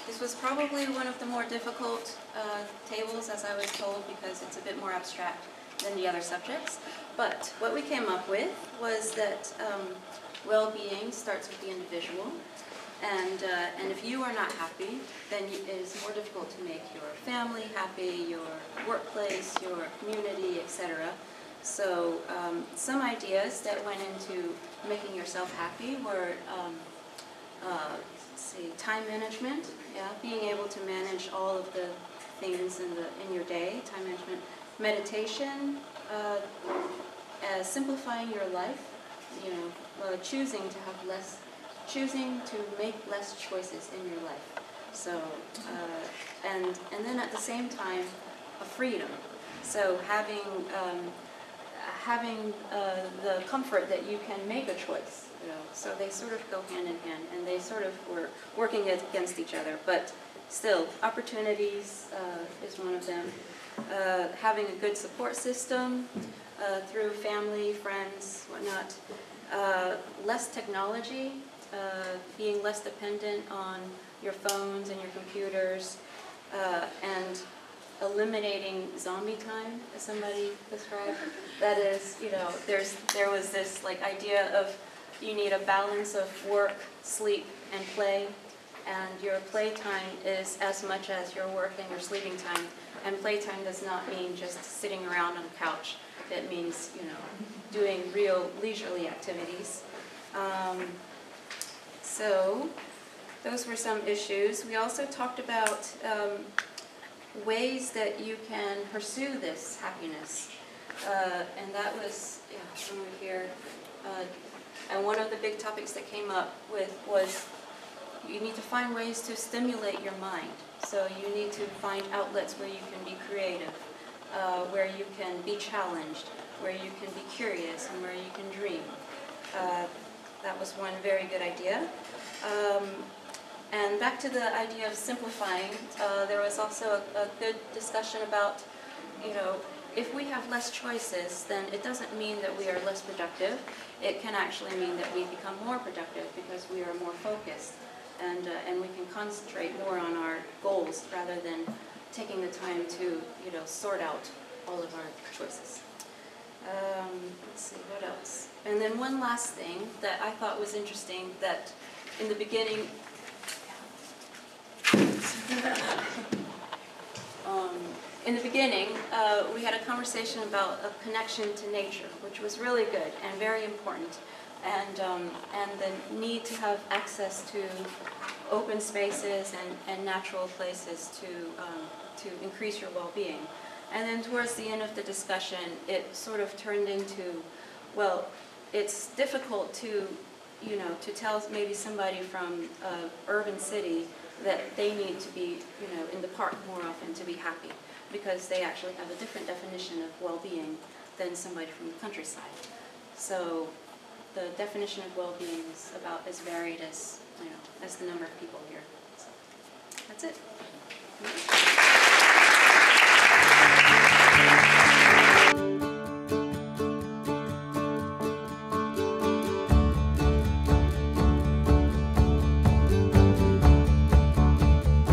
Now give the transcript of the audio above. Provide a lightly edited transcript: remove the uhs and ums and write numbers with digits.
This was probably one of the more difficult tables, as I was told, because it's a bit more abstract than the other subjects. But what we came up with was that well-being starts with the individual. And if you are not happy, then it is more difficult to make your family happy, your workplace, your community, etc. So some ideas that went into making yourself happy were, let's see, time management, being able to manage all of the things in your day, time management, meditation, simplifying your life, choosing to make less choices in your life. So, and then at the same time, a freedom. So having the comfort that you can make a choice. So they sort of go hand in hand, and they sort of were working against each other. But still, opportunities is one of them. Having a good support system through family, friends, whatnot. Less technology. Being less dependent on your phones and your computers, and eliminating zombie time, as somebody described. That is, there was this idea of you need a balance of work, sleep, and play, and your playtime is as much as your work and your sleeping time. And playtime does not mean just sitting around on the couch. It means, doing real leisurely activities. So those were some issues. We also talked about ways that you can pursue this happiness. And that was, over here. And one of the big topics that came up with was you need to find ways to stimulate your mind. So you need to find outlets where you can be creative, where you can be challenged, where you can be curious, and where you can dream. That was one very good idea. And back to the idea of simplifying, there was also a good discussion about, if we have less choices, then it doesn't mean that we are less productive. It can actually mean that we become more productive because we are more focused, and we can concentrate more on our goals rather than taking the time to, sort out all of our choices. Let's see, what else? And then one last thing that I thought was interesting, that in the beginning, we had a conversation about a connection to nature, which was really good and very important, and the need to have access to open spaces and natural places to increase your well-being. And then towards the end of the discussion, it sort of turned into, well, it's difficult to tell maybe somebody from an urban city that they need to be, in the park more often to be happy, because they actually have a different definition of well-being than somebody from the countryside. So the definition of well-being is about as varied as, as the number of people here. So that's it.